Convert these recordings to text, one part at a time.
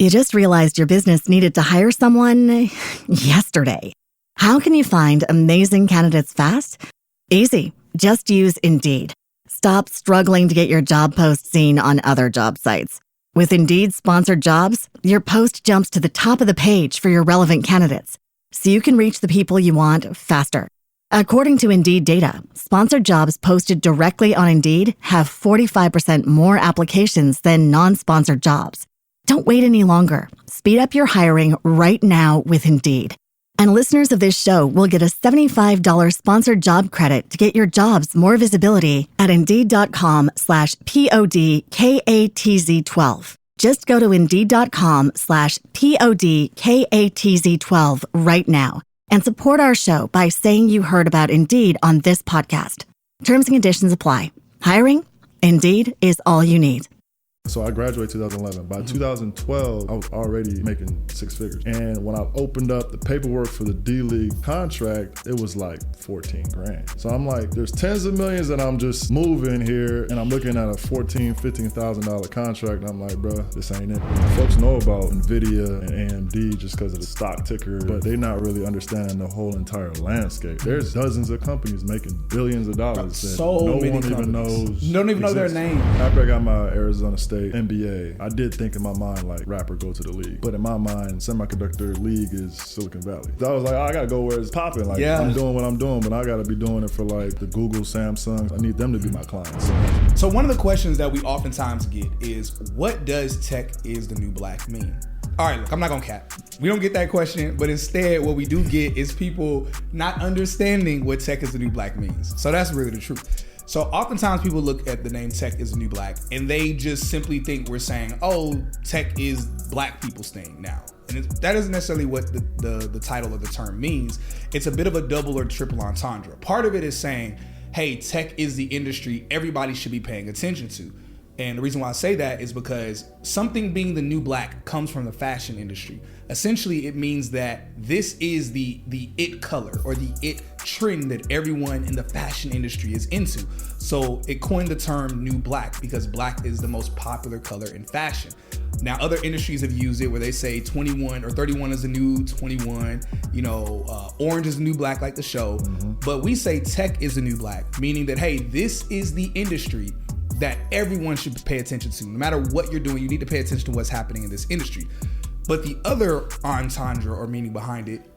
You just realized your business needed to hire someone yesterday. How can you find amazing candidates fast? Easy. Just use Indeed. Stop struggling to get your job post seen on other job sites. With Indeed sponsored jobs, your post jumps to the top of the page for your relevant candidates, so you can reach the people you want faster. According to Indeed data, sponsored jobs posted directly on Indeed have 45% more applications than non-sponsored jobs. Don't wait any longer. Speed up your hiring right now with Indeed. And listeners of this show will get a $75 sponsored job credit to get your jobs more visibility at Indeed.com/PODKATZ12. Just go to Indeed.com/PODKATZ12 right now and support our show by saying you heard about Indeed on this podcast. Terms and conditions apply. Hiring? Indeed is all you need. So I graduated 2011. By 2012, I was already making six figures. And when I opened up the paperwork for the D-League contract, it was like 14 grand. So I'm like, there's tens of millions that I'm just moving here, and I'm looking at a $14,000, $15,000 contract, and I'm like, bro, this ain't it. Folks know about NVIDIA and AMD just because of the stock ticker, but they not really understanding the whole entire landscape. There's dozens of companies making billions of dollars. So no many one companies. even knows. Don't even know their name. After I got my Arizona State MBA, I did think in my mind like rapper go to the league, but in my mind semiconductor league is Silicon Valley. So I was like, I gotta go where it's popping. Like I'm doing what I'm doing, but I gotta be doing it for like the Google, Samsung. I need them to be my clients. So one of the questions that we oftentimes get is, what does tech is the new black mean? All right, look, I'm not gonna cap. We don't get that question, but instead what we do get is people not understanding what tech is the new black means. So that's really the truth. So oftentimes people look at the name tech is the new black and they just simply think we're saying, oh, tech is black people's thing now. And that isn't necessarily what the title of the term means. It's a bit of a double or triple entendre. Part of it is saying, hey, tech is the industry everybody should be paying attention to. And the reason why I say that is because something being the new black comes from the fashion industry. Essentially, it means that this is the it color or the it trend that everyone in the fashion industry is into. So it coined the term new black because black is the most popular color in fashion. Now, other industries have used it where they say 21 or 31 is the new 21, orange is the new black like the show. But we say tech is the new black, meaning that, hey, this is the industry that everyone should pay attention to. No matter what you're doing, you need to pay attention to what's happening in this industry. But the other entendre or meaning behind it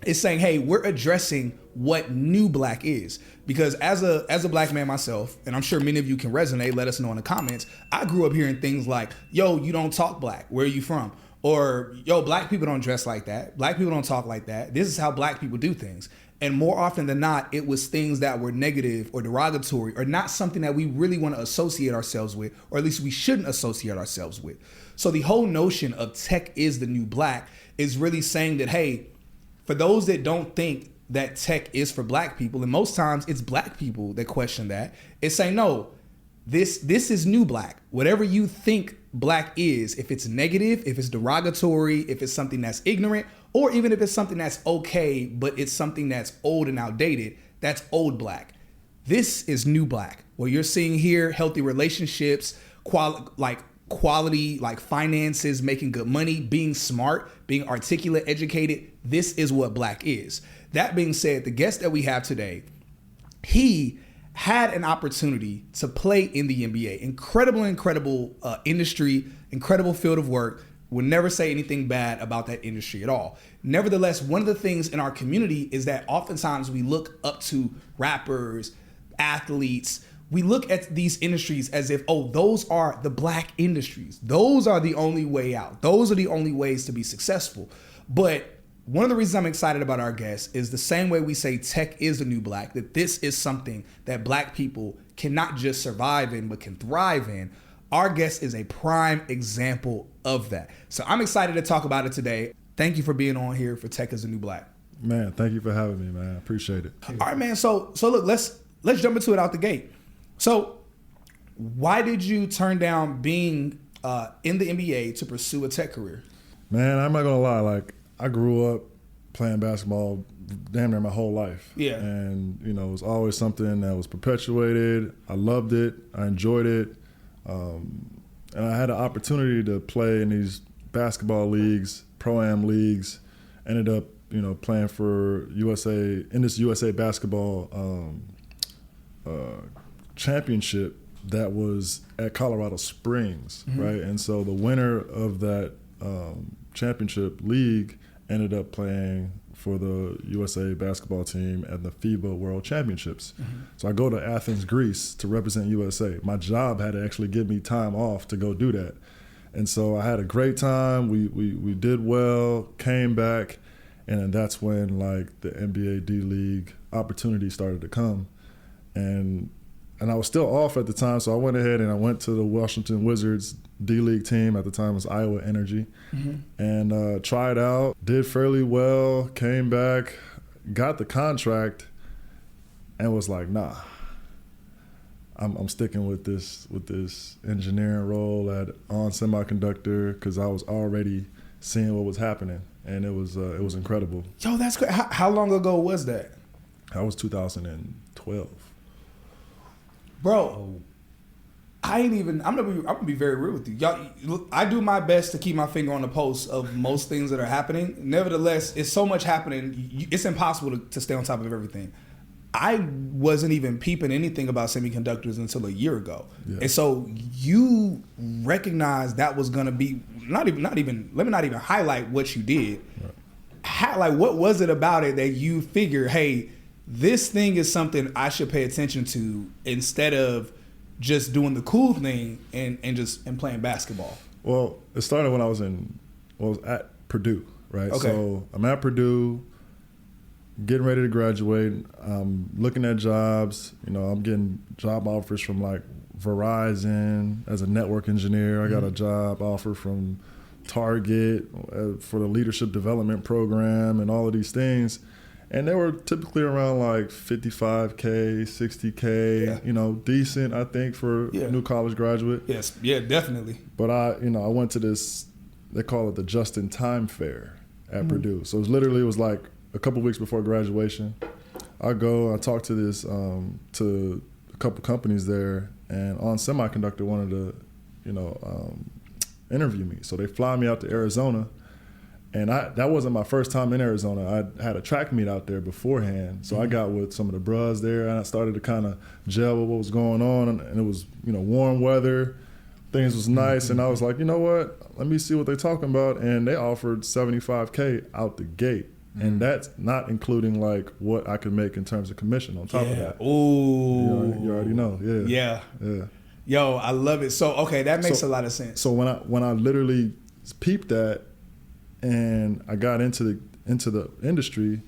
is saying, hey, we're addressing what new black is. Because as a black man myself, and I'm sure many of you can resonate, let us know in the comments, I grew up hearing things like, yo, you don't talk black, where are you from? Or, yo, black people don't dress like that. Black people don't talk like that. This is how black people do things. And more often than not, it was things that were negative or derogatory or not something that we really want to associate ourselves with, or at least we shouldn't associate ourselves with. So the whole notion of tech is the new black is really saying that, hey, for those that don't think that tech is for black people, and most times it's black people that question that, it's saying, no, this is new black. Whatever you think black is, if it's negative, if it's derogatory, if it's something that's ignorant, or even if it's something that's okay, but it's something that's old and outdated, that's old black. This is new black. What you're seeing here, healthy relationships, quality, like finances, making good money, being smart, being articulate, educated. This is what black is. That being said, the guest that we have today, he had an opportunity to play in the NBA. Incredible industry, incredible field of work. Would never say anything bad about that industry at all. Nevertheless, one of the things in our community is that oftentimes we look up to rappers, athletes. We look at these industries as if, oh, those are the black industries. Those are the only way out. Those are the only ways to be successful. But one of the reasons I'm excited about our guest is the same way we say tech is the new black, that this is something that black people cannot just survive in, but can thrive in. Our guest is a prime example of that. So I'm excited to talk about it today. Thank you for being on here for Tech is the New Black. Man, thank you for having me, man. I appreciate it. All right, man. So look, let's jump into it out the gate. So why did you turn down being in the NBA to pursue a tech career? Man, I'm not gonna lie. Like, I grew up playing basketball damn near my whole life. Yeah. And, it was always something that was perpetuated. I loved it. I enjoyed it. And I had an opportunity to play in these basketball leagues, pro-am leagues. Ended up, playing for USA in this USA basketball championship that was at Colorado Springs, right? And so the winner of that championship league ended up playing for the USA basketball team at the FIBA World Championships. So I go to Athens, Greece to represent USA. My job had to actually give me time off to go do that. And so I had a great time. We did well, came back, and then that's when like the NBA D-League opportunity started to come. And I was still off at the time, so I went ahead and I went to the Washington Wizards D-League team. At the time it was Iowa Energy. And tried out, did fairly well, came back, got the contract, and was like, nah, I'm sticking with this engineering role on Semiconductor, because I was already seeing what was happening, and it was incredible. Yo, that's great. How long ago was that? That was 2012. Bro, I'm gonna be very real with you. Y'all, look, I do my best to keep my finger on the pulse of most things that are happening. Nevertheless, it's so much happening. It's impossible to stay on top of everything. I wasn't even peeping anything about semiconductors until a year ago. Yeah. And so you recognize that was gonna be let me not even highlight what you did. Right. What was it about it that you figured, hey, this thing is something I should pay attention to instead of just doing the cool thing and playing basketball? Well, it started when I was at Purdue, right? Okay. So I'm at Purdue, getting ready to graduate. I'm looking at jobs. I'm getting job offers from like Verizon as a network engineer. I got a job offer from Target for the leadership development program and all of these things. And they were typically around like $55K, $60K, decent, I think, for a new college graduate. Yes, yeah, definitely. But I went to this, they call it the just-in-time fair at Purdue. So it was like a couple weeks before graduation. I talk to this, to a couple companies there, and On Semiconductor wanted to, interview me. So they fly me out to Arizona. And that wasn't my first time in Arizona. I had a track meet out there beforehand. So I got with some of the bros there, and I started to kind of gel with what was going on. And it was, warm weather. Things was nice. And I was like, you know what? Let me see what they're talking about. And they offered $75K out the gate. And that's not including like what I could make in terms of commission on top of that. Ooh. You already know. Yeah. Yo, I love it. So, okay, that makes a lot of sense. So when I literally peeped that, and I got into the industry,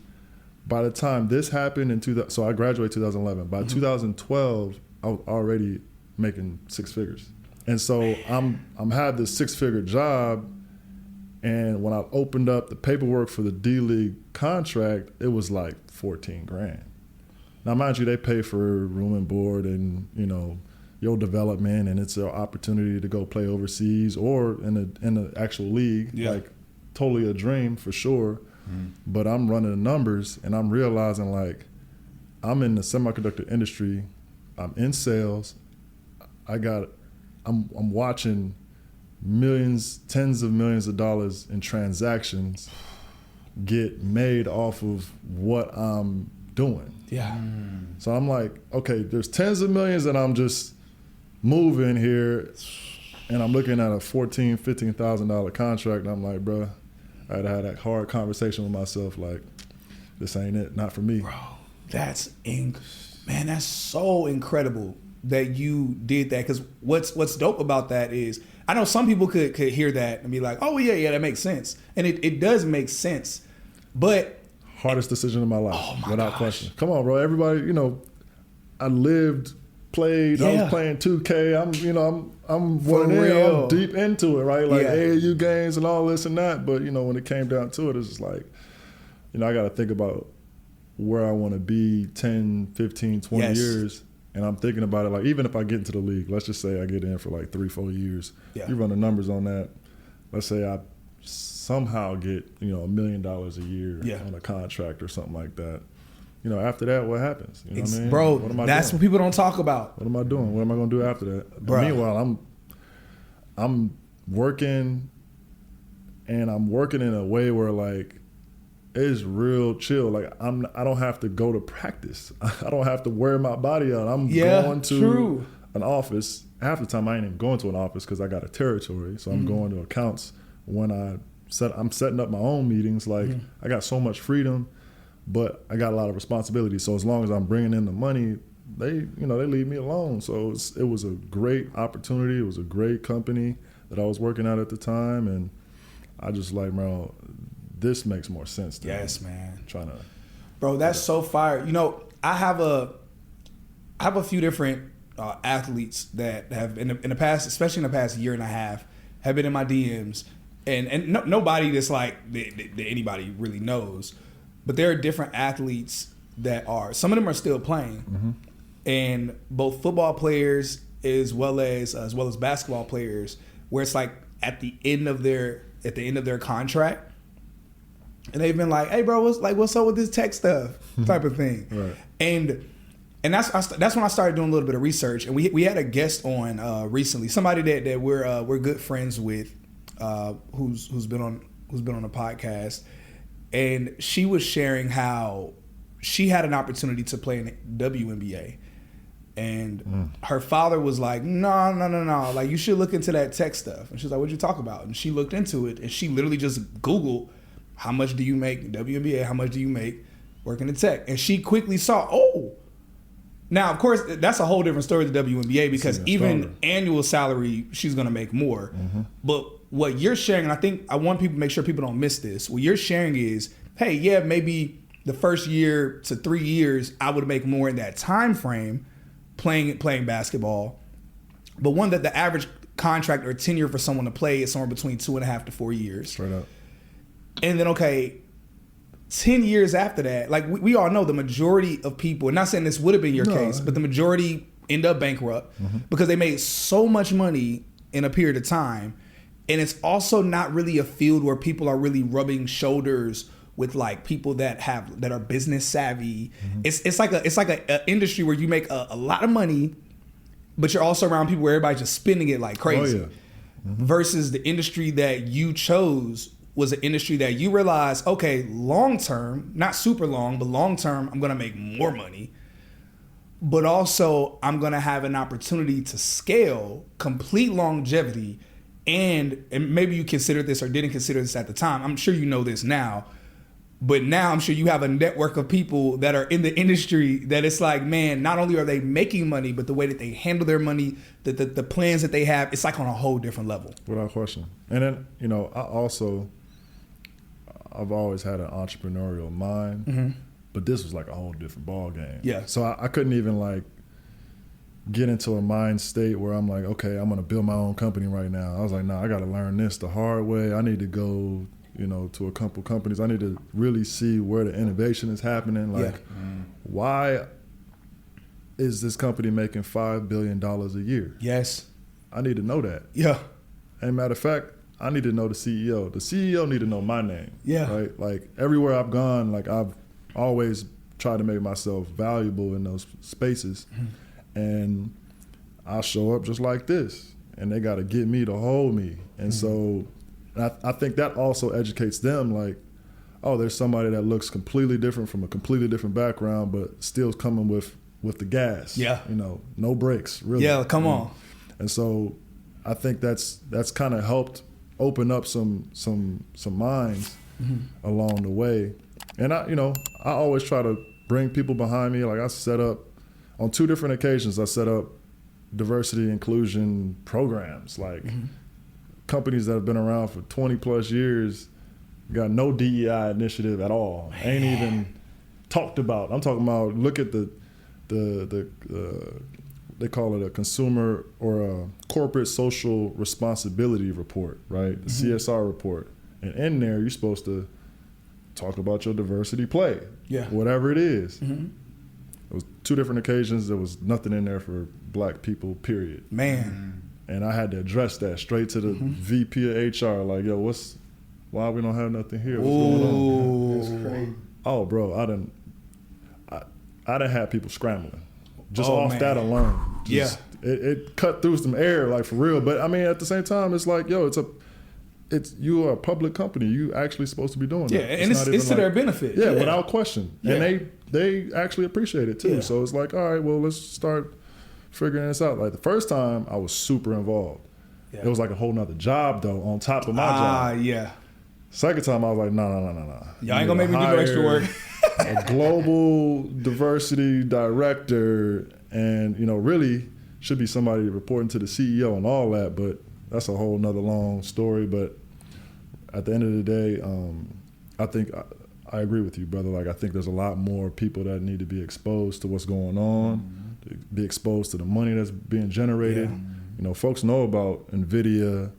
by the time this happened so I graduated 2011. By 2012, I was already making six figures. And so I'm had this six-figure job, and when I opened up the paperwork for the D-League contract, it was like 14 grand. Now, mind you, they pay for room and board and, your development, and it's an opportunity to go play overseas or in the actual league. Yeah. Like, totally a dream for sure. But I'm running the numbers, and I'm realizing like I'm in the semiconductor industry, I'm in sales, I'm watching millions, tens of millions of dollars in transactions get made off of what I'm doing. Yeah. So I'm like, okay, there's tens of millions that I'm just moving here, and I'm looking at a $14,000, $15,000 contract, and I'm like, bro, I had to have that hard conversation with myself, like, this ain't it, not for me. Bro, that's so incredible that you did that. Because what's dope about that is, I know some people could hear that and be like, oh yeah, that makes sense, and it does make sense, but hardest decision of my life, without question. Come on, bro, everybody, I lived, played, I was playing 2K. I'm one of them. I'm deep into it, right? Like AAU games and all this and that. But when it came down to it, it's just like, I got to think about where I want to be 10, 15, 20 years. And I'm thinking about it, like, even if I get into the league, let's just say I get in for like 3-4 years. Yeah. You run the numbers on that. Let's say I somehow get, $1 million a year on a contract or something like that. After that, what happens? You know what I mean? Bro, what am I that's doing? what people don't talk about. What am I doing? What am I going to do after that? Meanwhile, I'm working and I'm working in a way where like it's real chill. Like I don't have to go to practice. I don't have to wear my body out. I'm going to an office. Half the time I ain't even going to an office because I got a territory. So I'm going to accounts when I'm setting up my own meetings. Like I got so much freedom, but I got a lot of responsibility. So as long as I'm bringing in the money, they leave me alone. So it was a great opportunity. It was a great company that I was working at the time, and I just like, bro, this makes more sense to me. Yes, man. Bro, that's so fire. You know, I have a few different athletes that have in the past, especially in the past year and a half, have been in my DMs, and nobody that's like that anybody really knows, but there are different athletes that are. Some of them are still playing, and both football players as well as basketball players, where it's like at the end of their contract. And they've been like, "Hey, bro, what's up with this tech stuff?" type of thing. Right. And that's when I started doing a little bit of research. And we had a guest on recently, somebody that we're good friends with, who's been on the podcast, and she was sharing how she had an opportunity to play in the WNBA, and her father was like, "No, like you should look into that tech stuff." And she's like, "What'd you talk about?" And she looked into it, and she literally just Googled, how much do you make in WNBA? How much do you make working in tech? And she quickly saw, now of course that's a whole different story with the WNBA, because even annual salary, she's gonna make more. But what you're sharing, and I want people to make sure people don't miss this. What you're sharing is, hey, yeah, maybe the first year to 3 years, I would make more in that time frame playing basketball. But one that the average contract or tenure for someone to play is somewhere between 2.5 to 4 years. Straight up. And then, 10 years after that, like we all know the majority of people, and not saying this would have been your case, but the majority end up bankrupt because they made so much money in a period of time. And it's also not really a field where people are really rubbing shoulders with like people that are business savvy. It's like a industry where you make a lot of money, but you're also around people where everybody's just spending it like crazy. Versus the industry that you chose was an industry that you realize, okay, long term, not super long, but long term, I'm gonna make more money. But also I'm gonna have an opportunity to scale, complete longevity, and maybe you considered this or didn't consider this at the time. I'm sure you know this now. But now I'm sure you have a network of people that are in the industry that it's like, man, not only are they making money, but the way that they handle their money, the plans that they have, it's like on a whole different level. Without question. And then, I've always had an entrepreneurial mind, but this was like a whole different ball game. Yeah. So I couldn't even like get into a mind state where I'm like, okay, I'm going to build my own company right now. I was like, nah, I got to learn this the hard way. I need to go, to a couple companies. I need to really see where the innovation is happening. Like, why is this company making $5 billion a year? Yes. I need to know that. Yeah. And matter of fact, I need to know the CEO. The CEO need to know my name. Yeah. Right? Like everywhere I've gone, like I've always tried to make myself valuable in those spaces. And I show up just like this. And they got to get me to hold me. And so I think that also educates them like, oh, there's somebody that looks completely different from a completely different background, but still coming with the gas. Yeah. No brakes, really. Yeah, come on. And so I think that's kind of helped open up some minds along the way. And I always try to bring people behind me. Like I set up on 2 different occasions, I set up diversity inclusion programs, like companies that have been around for 20 plus years, got no DEI initiative at all. Man. Ain't even talked about. I'm talking about, look at the they call it a consumer or a corporate social responsibility report, right? The CSR report. And in there, you're supposed to talk about your diversity play, whatever it is. It was 2 different occasions. There was nothing in there for black people, period. Man. And I had to address that straight to the VP of HR, like, yo, why we don't have nothing here? What's going on? That's crazy. Oh, bro, I done had people scrambling. Just off that alone. It cut through some air, like for real. But I mean, at the same time, it's like, yo, you are a public company. You actually supposed to be doing that. Yeah, and it's to their benefit. Yeah, without question. Yeah. And they actually appreciate it too. Yeah. So it's like, all right, well, let's start figuring this out. Like the first time I was super involved. Yeah. It was like a whole nother job though on top of my job. Yeah. Second time I was like, no. Y'all ain't gonna make me do no extra work. A global diversity director, and really should be somebody reporting to the CEO and all that, but that's a whole nother long story. But at the end of the day, I think I agree with you, brother. Like I think there's a lot more people that need to be exposed to what's going on, to be exposed to the money that's being generated. Yeah. Folks know about NVIDIA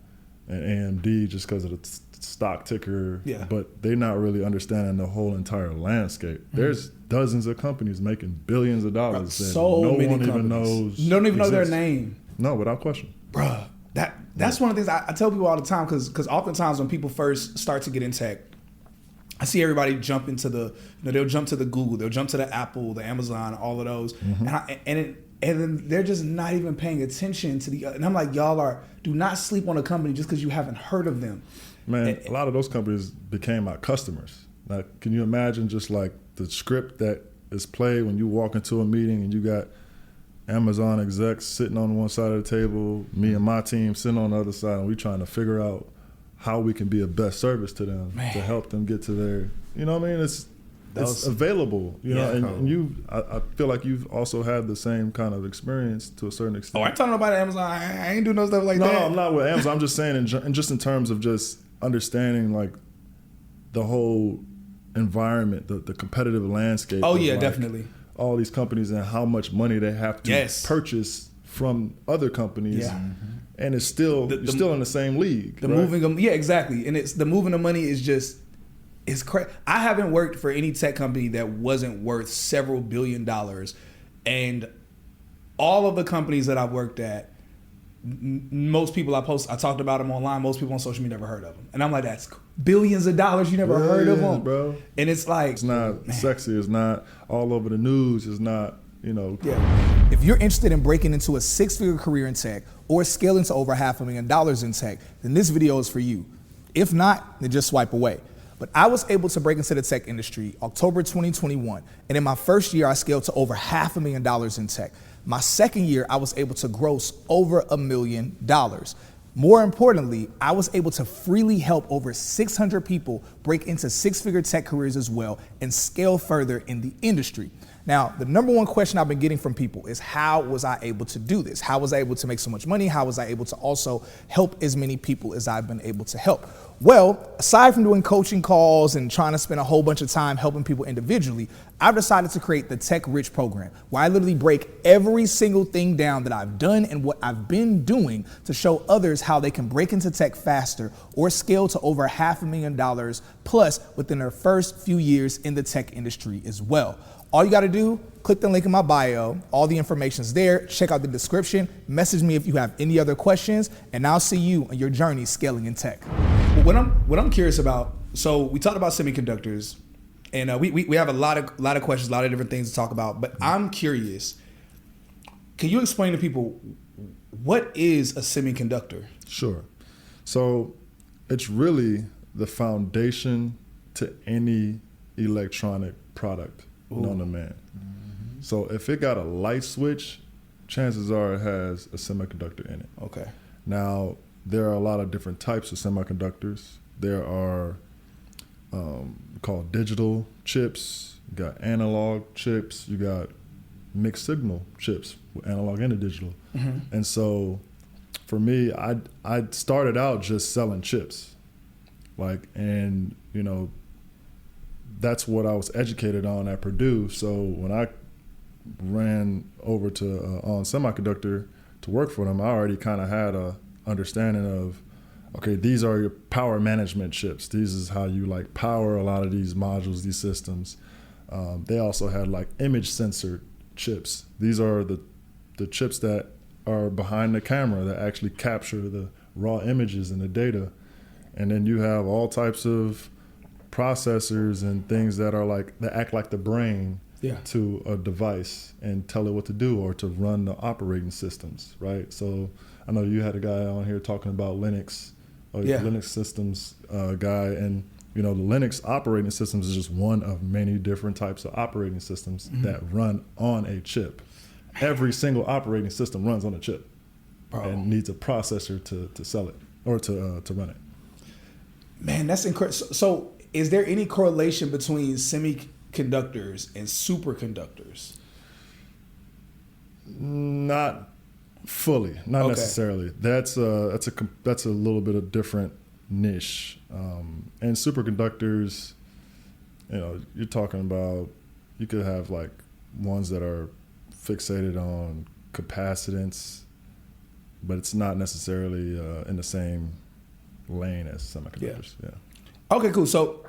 and AMD just because of the stock ticker, but they're not really understanding the whole entire landscape. There's dozens of companies making billions of dollars that no one even knows. Don't even know their name. No, without question. Bruh, that's one of the things I tell people all the time, because oftentimes when people first start to get in tech, I see everybody jump into they'll jump to the Google, they'll jump to the Apple, the Amazon, all of those, and then they're just not even paying attention to and I'm like, do not sleep on a company just because you haven't heard of them. Man, a lot of those companies became our customers. Like, can you imagine just like the script that is played when you walk into a meeting and you got Amazon execs sitting on one side of the table, me and my team sitting on the other side, and we trying to figure out how we can be a best service to them to help them get to their, it's available, and I feel like you've also had the same kind of experience to a certain extent. Oh, I ain't talking about Amazon. I ain't doing no stuff like that. No, I'm not with Amazon. I'm just saying, in terms of just understanding like the whole environment, the competitive landscape. Oh yeah, definitely. All these companies and how much money they have to purchase from other companies. Yeah. And it's still you're still in the same league. Moving them, exactly. And it's the moving of money is just. It's crazy. I haven't worked for any tech company that wasn't worth several $1 billion, and all of the companies that I've worked at, most people I talked about them online. Most people on social media never heard of them, and I'm like, that's billions of dollars you never heard of them, bro. And it's like it's not sexy. It's not all over the news. It's not Yeah. If you're interested in breaking into a 6-figure career in tech or scaling to over $500,000 in tech, then this video is for you. If not, then just swipe away. But I was able to break into the tech industry October 2021. And in my first year, I scaled to over $500,000 in tech. My second year, I was able to gross over $1 million. More importantly, I was able to freely help over 600 people break into 6-figure tech careers as well and scale further in the industry. Now, the number one question I've been getting from people is, how was I able to do this? How was I able to make so much money? How was I able to also help as many people as I've been able to help? Well, aside from doing coaching calls and trying to spend a whole bunch of time helping people individually, I've decided to create the Tech Rich program, where I literally break every single thing down that I've done and what I've been doing to show others how they can break into tech faster or scale to over $500,000 plus within their first few years in the tech industry as well. All you gotta do, click the link in my bio. All the information's there. Check out the description. Message me if you have any other questions, and I'll see you on your journey scaling in tech. What I'm curious about, so we talked about semiconductors, and we have a lot of questions, a lot of different things to talk about, but I'm curious, can you explain to people, what is a semiconductor? Sure. So it's really the foundation to any electronic product known to man. Mm-hmm. So if it got a light switch, chances are it has a semiconductor in it. Okay. Now, there are a lot of different types of semiconductors. There are called digital chips, you got analog chips, you got mixed signal chips, analog and digital. Mm-hmm. And so for me, I started out just selling chips. That's what I was educated on at Purdue. So when I ran over to On Semiconductor to work for them, I already kind of had a understanding of, okay, these are your power management chips. These is how you power a lot of these modules, these systems. They also had image sensor chips. These are the chips that are behind the camera that actually capture the raw images and the data. And then you have all types of processors and things that are that act like the brain to a device and tell it what to do or to run the operating systems, right? So I know you had a guy on here talking about Linux Linux systems guy, and the Linux operating systems is just one of many different types of operating systems that run on a chip. Every single operating system runs on a chip and needs a processor to sell it or to run it. Man, that's incredible. So is there any correlation between semiconductors and superconductors? Not fully, not necessarily. That's a little bit of different niche. And superconductors, you're talking about, you could have like ones that are fixated on capacitance, but it's not necessarily in the same lane as semiconductors. Yeah. Okay, cool. So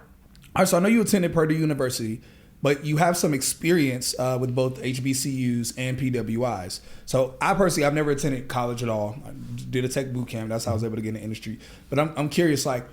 I know you attended Purdue University, but you have some experience with both HBCUs and PWIs. So I personally, I've never attended college at all. I did a tech boot camp. That's how I was able to get in the industry. But I'm curious, like,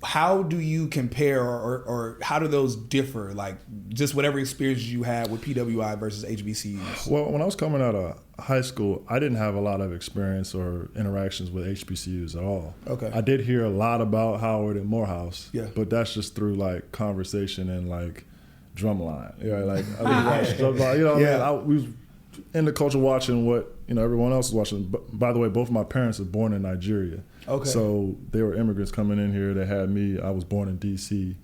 how do you compare or how do those differ? Like, just whatever experience you had with PWI versus HBCUs. Well, when I was coming out of high school, I didn't have a lot of experience or interactions with HBCUs at all. Okay. I did hear a lot about Howard and Morehouse, but that's just through like conversation and like drumline. Like I watched drumline. We was in the culture watching what everyone else was watching. By the way, both of my parents were born in Nigeria. Okay. So they were immigrants coming in here. They had me. I was born in D.C.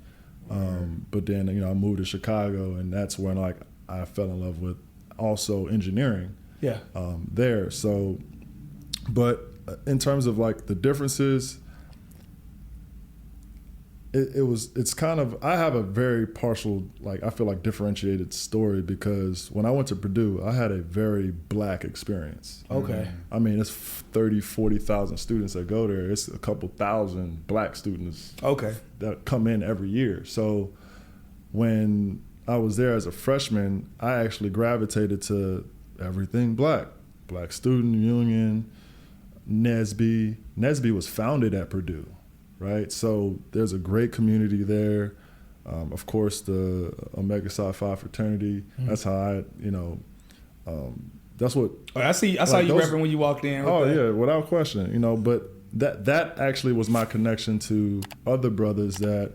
But then I moved to Chicago, and that's when I fell in love with also engineering. Yeah. There. So, but in terms of like the differences, it's kind of, I have a very partial, like, I feel like differentiated story, because when I went to Purdue, I had a very black experience. Okay. I mean, it's 30, 40,000 students that go there. It's a couple thousand black students that come in every year. So when I was there as a freshman, I actually gravitated to everything black. Black Student Union, NSBE. NSBE was founded at Purdue. Right, so there's a great community there. Of course, the Omega Psi Phi fraternity. That's how I, that's what. I saw you repping when you walked in. Yeah, without question. But that actually was my connection to other brothers that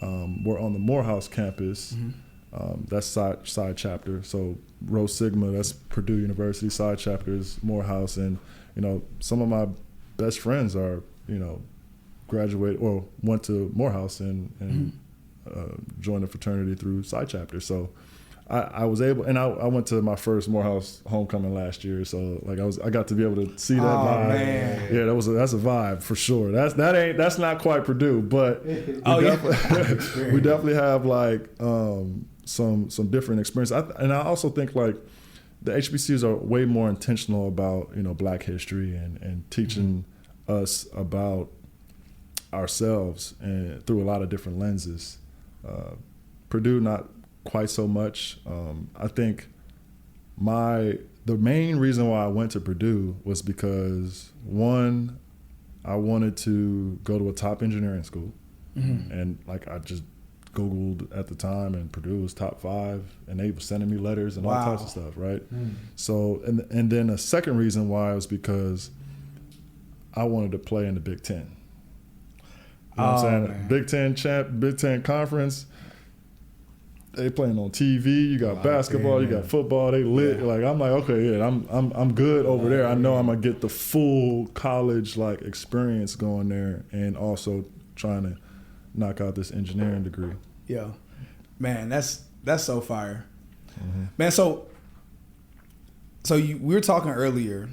were on the Morehouse campus. That's side chapter. So Rho Sigma, that's Purdue University. Side chapter is Morehouse, and some of my best friends are graduated or went to Morehouse and joined the fraternity through side chapter. So I was able, and I went to my first Morehouse homecoming last year. So like I got to be able to see that vibe. Man. Yeah, that's a vibe for sure. That's not quite Purdue, but we definitely have like some different experience. And I also think like the HBCUs are way more intentional about Black history and teaching us about ourselves and through a lot of different lenses. Purdue, not quite so much. I think the main reason why I went to Purdue was because, one, I wanted to go to a top engineering school, and like I just Googled at the time, and Purdue was top 5, and they were sending me letters and all types of stuff, right? So, and then a second reason why was because I wanted to play in the Big Ten. You know what I'm saying? Man. Big Ten conference. They playing on TV. You got basketball. You got football. They lit. Yeah. Like I'm like, okay, yeah, I'm good over there. I know I'm gonna get the full college like experience going there, and also trying to knock out this engineering degree. Yeah, man, that's so fire, man. So we were talking earlier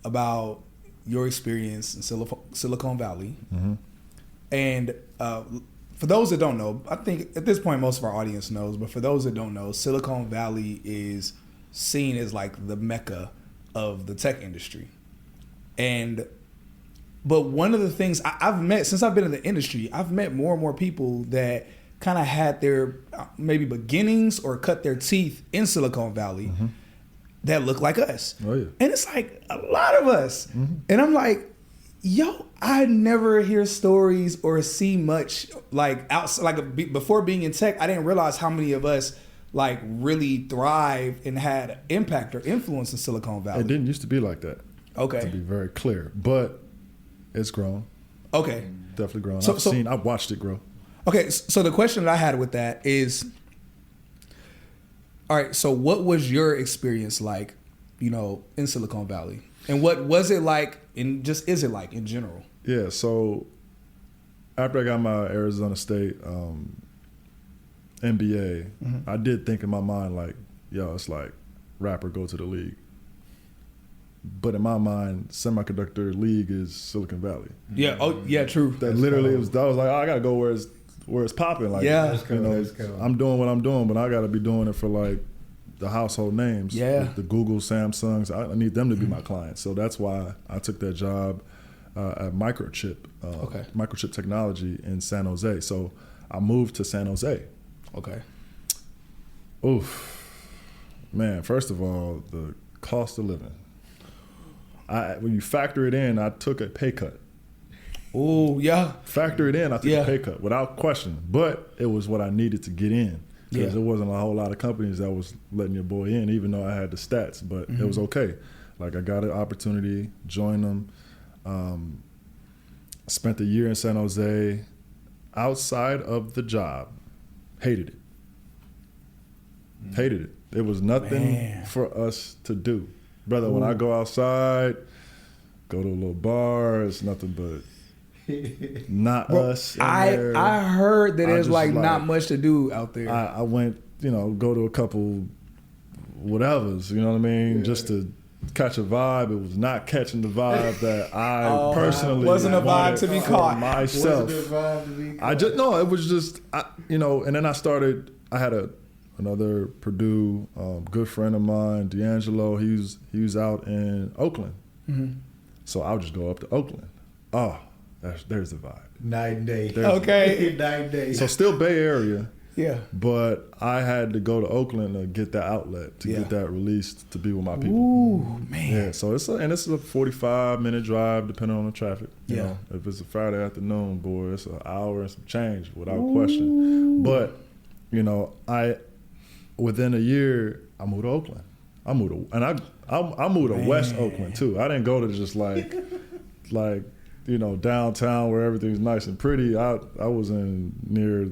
about your experience in Silicon Valley. And for those that don't know, I think at this point most of our audience knows, but for those that don't know, Silicon Valley is seen as like the mecca of the tech industry. But one of the things I've met since I've been in the industry, I've met more and more people that kind of had their maybe beginnings or cut their teeth in Silicon Valley that look like us. Oh, yeah. And it's like a lot of us. And I'm like, yo, I never hear stories or see much like outside. Like before being in tech, I didn't realize how many of us like really thrived and had impact or influence in Silicon Valley. It didn't used to be like that. Okay, to be very clear, but it's grown. Okay. Definitely grown. So- I've watched it grow. Okay, so the question that I had with that is, all right, so what was your experience like, in Silicon Valley? And what was it like is it like in general? Yeah, so after I got my Arizona State MBA, I did think in my mind like, yo, it's like rapper go to the league. But in my mind, semiconductor league is Silicon Valley. Yeah. Oh, yeah. True. That literally I was like, oh, I gotta go where it's popping. Like, Yeah. That's cool. I'm doing what I'm doing, but I gotta be doing it for like the household names. Yeah. The Google, Samsungs. I need them to be my clients. So that's why I took that job at Microchip Technology in San Jose. So I moved to San Jose. Okay. Oof, man. First of all, the cost of living. When you factor it in, I took a pay cut. Oh, yeah. Factor it in, I took a pay cut without question. But it was what I needed to get in. Because there wasn't a whole lot of companies that was letting your boy in, even though I had the stats. But it was okay. Like, I got an opportunity, joined them. Spent a year in San Jose. Outside of the job, hated it. Hated it. It was nothing for us to do. Brother, when I go outside, go to a little bar, it's nothing but not us. I heard that there's like not much to do out there. I went, go to a couple whatevers, you know what I mean? Just to catch a vibe. It was not catching the vibe that I personally wasn't a vibe wanted to be for caught. myself. Wasn't a vibe to be caught. It was just, and then I had another Purdue good friend of mine, D'Angelo. He was out in Oakland. So I'll just go up to Oakland. Oh, there's the vibe. Night and day. Okay. Night and day. So still Bay Area. Yeah. But I had to go to Oakland to get that outlet, to get that released, to be with my people. Ooh, man. Yeah, so it's a 45-minute drive depending on the traffic. You know, if it's a Friday afternoon, boy, it's an hour and some change without question. But, within a year, I moved to Oakland. I moved to West Oakland too. I didn't go to just like downtown where everything's nice and pretty. I was in near,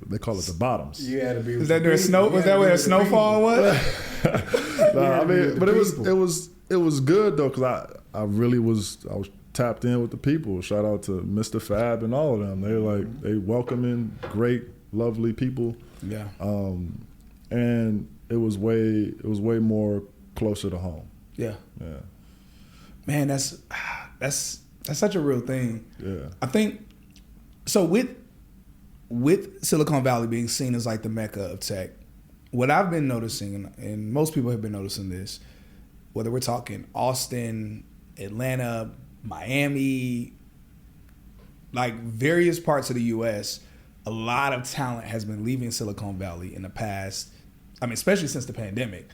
they call it the Bottoms. You had to be. Is that there snow? Was that where the snowfall was? But it was good though, because I was tapped in with the people. Shout out to Mr. Fab and all of them. They welcoming, great, lovely people. Yeah. And it was way more closer to home. Yeah. Yeah. Man, that's such a real thing. Yeah. I think so with Silicon Valley being seen as like the mecca of tech, what I've been noticing, and most people have been noticing this, whether we're talking Austin, Atlanta, Miami, like various parts of the US, a lot of talent has been leaving Silicon Valley in the past. I mean, especially since the pandemic,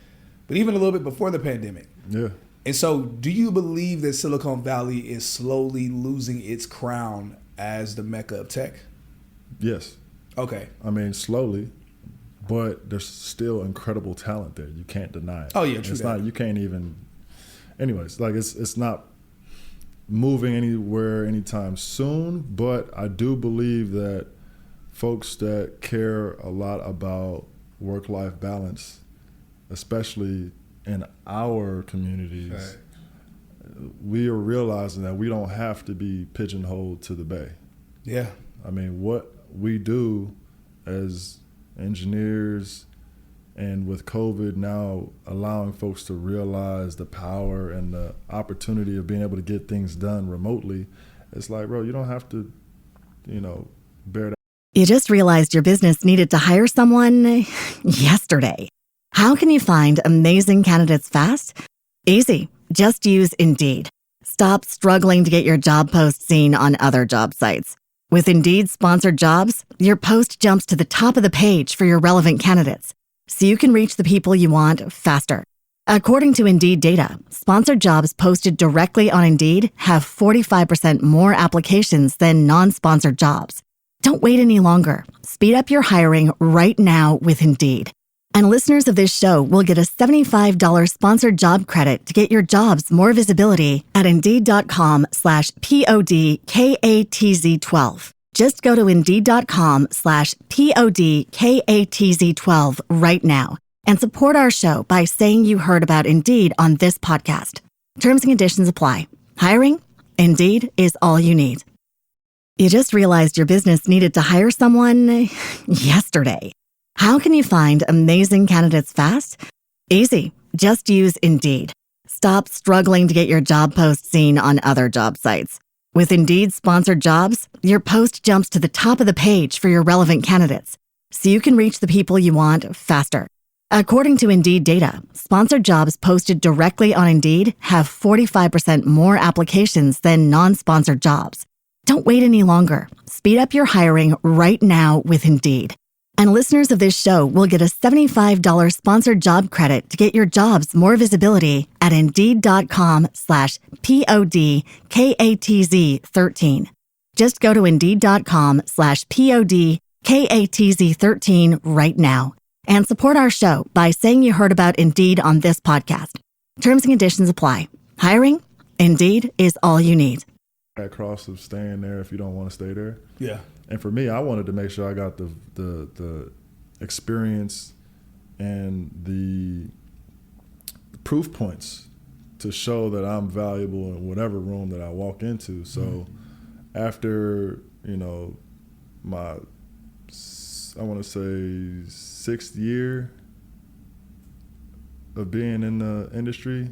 but even a little bit before the pandemic. Yeah. And so do you believe that Silicon Valley is slowly losing its crown as the mecca of tech? Yes. Okay. I mean, slowly, but there's still incredible talent there. You can't deny it. Oh yeah, true. It's not, you can't even, anyways, like it's not moving anywhere anytime soon, but I do believe that folks that care a lot about work-life balance, especially in our communities, Right. we are realizing that we don't have to be pigeonholed to the Bay. Yeah. I mean, what we do as engineers, and with COVID now allowing folks to realize the power and the opportunity of being able to get things done remotely, it's like, bro, you don't have to, bear that. You just realized your business needed to hire someone yesterday. How can you find amazing candidates fast? Easy. Just use Indeed. Stop struggling to get your job post seen on other job sites. With Indeed sponsored jobs, your post jumps to the top of the page for your relevant candidates, so you can reach the people you want faster. According to Indeed data, sponsored jobs posted directly on Indeed have 45% more applications than non-sponsored jobs. Don't wait any longer. Speed up your hiring right now with Indeed. And listeners of this show will get a $75 sponsored job credit to get your jobs more visibility at Indeed.com/PODKATZ12. Just go to Indeed.com/PODKATZ12 right now and support our show by saying you heard about Indeed on this podcast. Terms and conditions apply. Hiring? Indeed is all you need. You just realized your business needed to hire someone yesterday. How can you find amazing candidates fast? Easy. Just use Indeed. Stop struggling to get your job post seen on other job sites. With Indeed sponsored jobs, your post jumps to the top of the page for your relevant candidates, so you can reach the people you want faster. According to Indeed data, sponsored jobs posted directly on Indeed have 45% more applications than non-sponsored jobs. Don't wait any longer. Speed up your hiring right now with Indeed. And listeners of this show will get a $75 sponsored job credit to get your jobs more visibility at Indeed.com/PODKATZ13. Just go to Indeed.com/PODKATZ13 right now and support our show by saying you heard about Indeed on this podcast. Terms and conditions apply. Hiring? Indeed is all you need. At cross of staying there if you don't want to stay there. Yeah. And for me, I wanted to make sure I got the experience and the proof points to show that I'm valuable in whatever room that I walk into. So after, my, I want to say 6th year of being in the industry,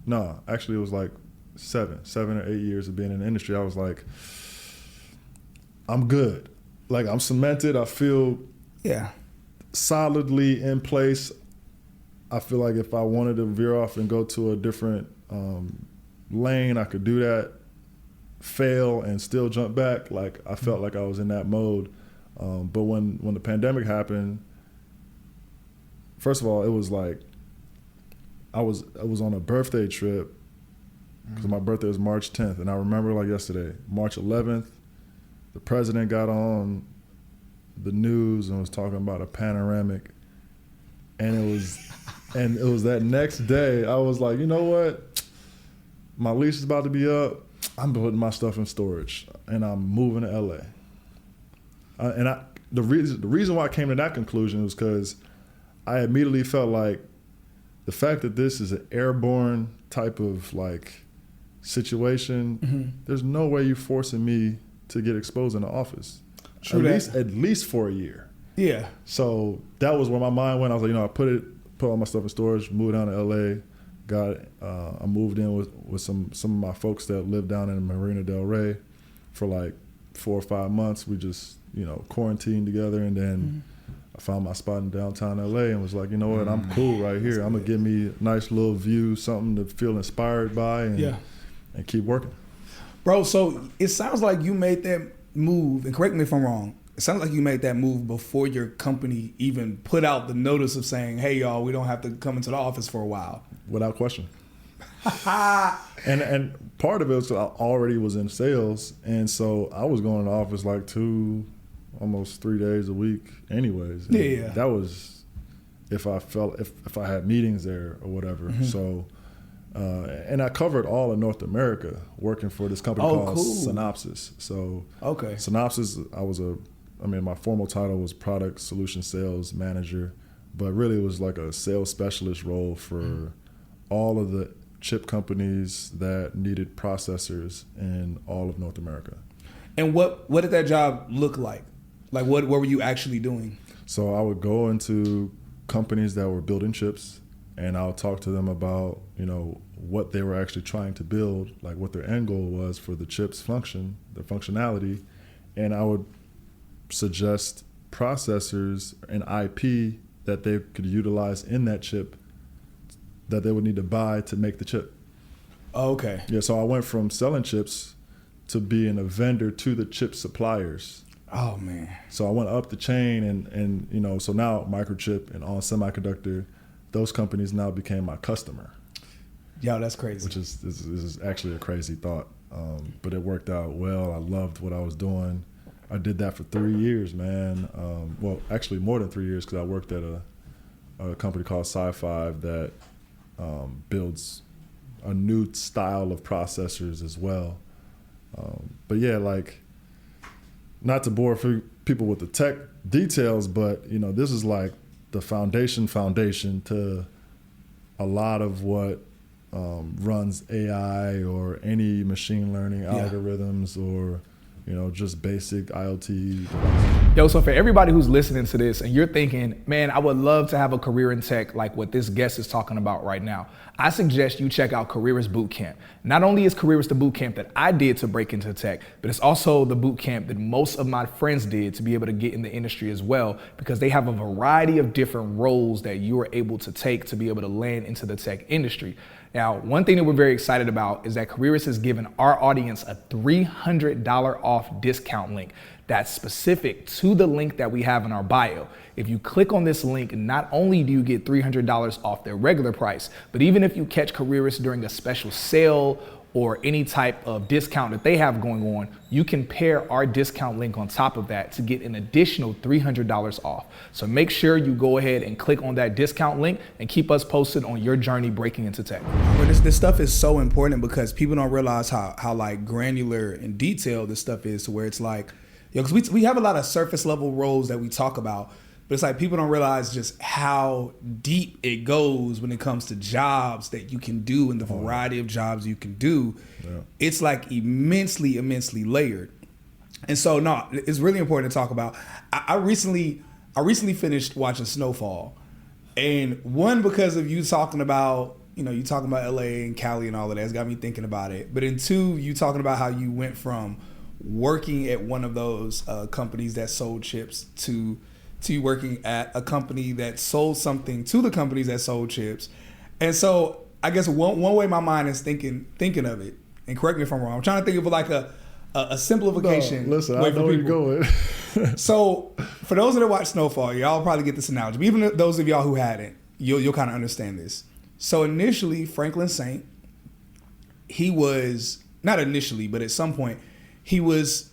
no, actually it was like 7 or 8 years of being in the industry, I was like, I'm good. Like, I'm cemented. I feel solidly in place. I feel like if I wanted to veer off and go to a different lane, I could do that, fail, and still jump back. Like, I felt like I was in that mode. But when the pandemic happened, first of all, it was like I was on a birthday trip because my birthday was March 10th. And I remember like yesterday, March 11th, the president got on the news and was talking about a panoramic, and it was that next day I was like, you know what? My lease is about to be up. I'm putting my stuff in storage and I'm moving to LA. The reason why I came to that conclusion was because I immediately felt like the fact that this is an airborne type of like situation, there's no way you're forcing me to get exposed in the office. At least for a year. Yeah. So that was where my mind went. I was like, I put all my stuff in storage, moved down to LA, I moved in with some of my folks that live down in Marina Del Rey for like 4 or 5 months. We just, quarantined together, and then I found my spot in downtown LA and was like, you know what, I'm cool right here. I'm gonna give me a nice little view, something to feel inspired by, and keep working. Bro, so it sounds like you made that move, and correct me if I'm wrong, it sounds like you made that move before your company even put out the notice of saying, hey, y'all, we don't have to come into the office for a while. Without question. and part of it was I already was in sales, and so I was going to the office like 2, almost 3 days a week anyways. And that was if I had meetings there or whatever. So and I covered all of North America working for this company called Synopsys. So Synopsys, my formal title was Product Solution Sales Manager, but really it was like a sales specialist role for all of the chip companies that needed processors in all of North America. And what did that job look like? Like what were you actually doing? So I would go into companies that were building chips, and I'll talk to them about, what they were actually trying to build, like what their end goal was for the chip's function, their functionality. And I would suggest processors and IP that they could utilize in that chip that they would need to buy to make the chip. Oh, okay. Yeah, so I went from selling chips to being a vendor to the chip suppliers. Oh, man. So I went up the chain, and so now Microchip and On Semiconductor, those companies now became my customer. Yo, that's crazy. Which is actually a crazy thought, but it worked out well. I loved what I was doing. I did that for 3 years, man. Well, actually more than 3 years, because I worked at a company called Sci5 that builds a new style of processors as well. But yeah, like, not to bore people with the tech details, but this is like the foundation to a lot of what runs AI or any machine learning algorithms or just basic IoT devices. Yo, so for everybody who's listening to this and you're thinking, man, I would love to have a career in tech like what this guest is talking about right now, I suggest you check out Careerist Bootcamp. Not only is Careerist the bootcamp that I did to break into tech, but it's also the bootcamp that most of my friends did to be able to get in the industry as well, because they have a variety of different roles that you are able to take to be able to land into the tech industry. Now, one thing that we're very excited about is that Careerist has given our audience a $300 off discount link that's specific to the link that we have in our bio. If you click on this link, not only do you get $300 off their regular price, but even if you catch Careerist during a special sale or any type of discount that they have going on, you can pair our discount link on top of that to get an additional $300 off. So make sure you go ahead and click on that discount link and keep us posted on your journey breaking into tech. But this stuff is so important because people don't realize how like granular and detailed this stuff is, to where it's like, because we have a lot of surface level roles that we talk about, but it's like people don't realize just how deep it goes when it comes to jobs that you can do and the variety of jobs you can do. Yeah. It's like immensely layered. And so, no, it's really important to talk about. I recently finished watching Snowfall, and one, because of you talking about LA and Cali and all of that, it's got me thinking about it. But in two, you talking about how you went from working at one of those companies that sold chips to working at a company that sold something to the companies that sold chips. And so I guess one way my mind is thinking of it, and correct me if I'm wrong, I'm trying to think of like a simplification. No, listen, I know where you're going. So for those that watch Snowfall, y'all probably get this analogy. But even those of y'all who hadn't, you'll kind of understand this. So initially, Franklin Saint, he was, not initially, but at some point, he was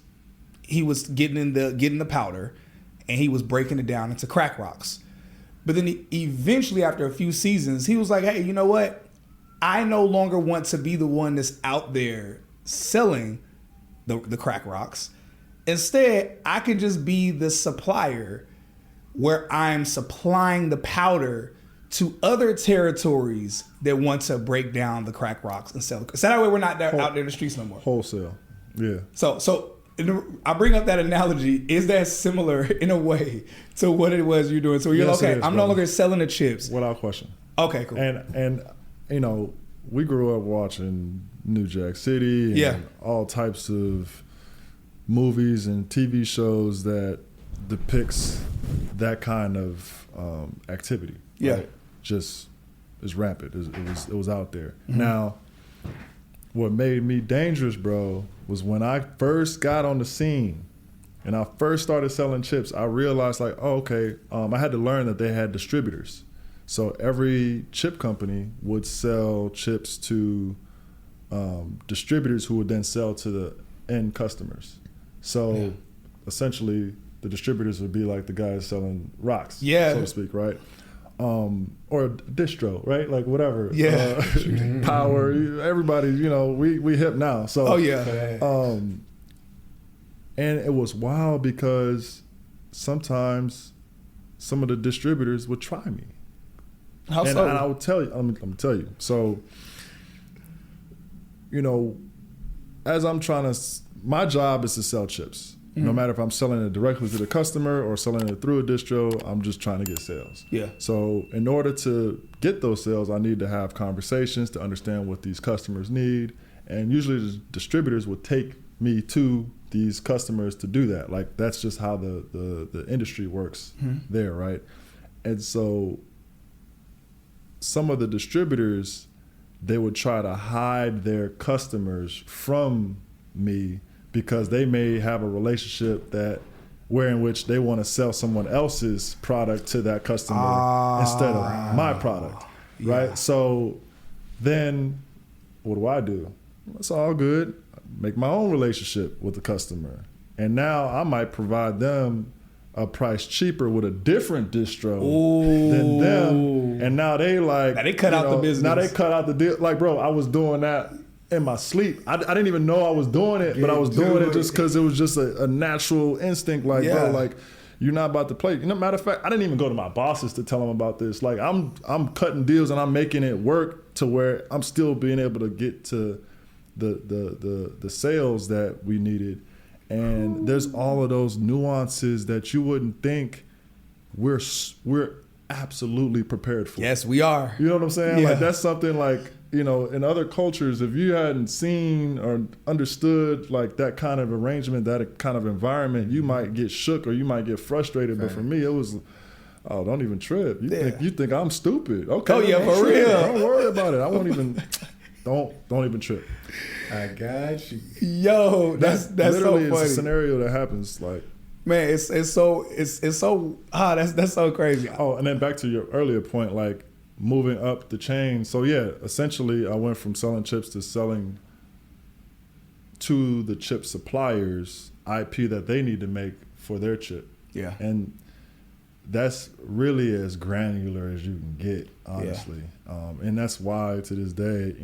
getting the powder, and he was breaking it down into crack rocks. But then eventually, after a few seasons, he was like, hey, you know what? I no longer want to be the one that's out there selling the crack rocks. Instead, I can just be the supplier where I'm supplying the powder to other territories that want to break down the crack rocks and sell. So that way we're not out there in the streets no more. Wholesale. Yeah. So I bring up that analogy. Is that similar in a way to what it was you're doing? So you're yes, okay. Is, I'm no longer selling the chips. Without question. Okay, cool. And we grew up watching New Jack City and all types of movies and TV shows that depicts that kind of activity. Yeah. Right? Just is rampant. It was out there. Mm-hmm. Now, what made me dangerous, bro, was when I first got on the scene and I first started selling chips, I realized like, oh, okay, I had to learn that they had distributors. So every chip company would sell chips to distributors who would then sell to the end customers. So essentially the distributors would be like the guys selling rocks, so to speak, right? Or distro, right? Like whatever. Yeah. Power, everybody, we hip now. So, and it was wild because sometimes some of the distributors would try me. How and so? And I would tell you, I'm gonna tell you. So, as I'm trying to, my job is to sell chips. Mm-hmm. No matter if I'm selling it directly to the customer or selling it through a distro, I'm just trying to get sales. Yeah. So in order to get those sales, I need to have conversations to understand what these customers need. And usually the distributors would take me to these customers to do that. Like that's just how the industry works there, right? And so some of the distributors, they would try to hide their customers from me because they may have a relationship in which they want to sell someone else's product to that customer instead of my product, right? So then what do? It's all good. Make my own relationship with the customer. And now I might provide them a price cheaper with a different distro than them, and now they like Now they cut out the business. Now they cut out the deal. Like, bro, I was doing that in my sleep. I didn't even know I was doing it, but I was doing it just because it was just a natural instinct. Like, bro, like you're not about to play. Matter of fact, I didn't even go to my bosses to tell them about this. Like, I'm cutting deals and I'm making it work to where I'm still being able to get to the sales that we needed. And there's all of those nuances that you wouldn't think we're absolutely prepared for. Yes, we are. You know what I'm saying? Yeah. Like, that's something like, in other cultures, if you hadn't seen or understood like that kind of arrangement, that kind of environment, you might get shook or you might get frustrated. But for me, it was, oh, don't even trip. You think I'm stupid. Okay. Oh, yeah, don't for trip. real. Don't worry about it. I won't even, don't even trip. I got you. Yo, that's literally so funny. it's a scenario that happens like, Man, it's so that's so crazy. oh, and then back to your earlier point, like moving up the chain. So yeah, essentially I went from selling chips to selling to the chip suppliers IP that they need to make for their chip. Yeah. And that's really as granular as you can get, honestly. And that's why to this day,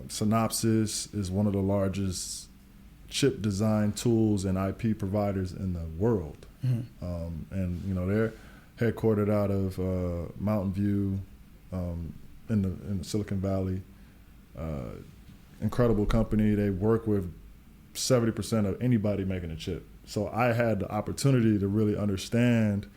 Synopsys is one of the largest chip design tools and IP providers in the world. And they're headquartered out of Mountain View in the Silicon Valley. Incredible company. They work with 70% of anybody making a chip. So I had the opportunity to really understand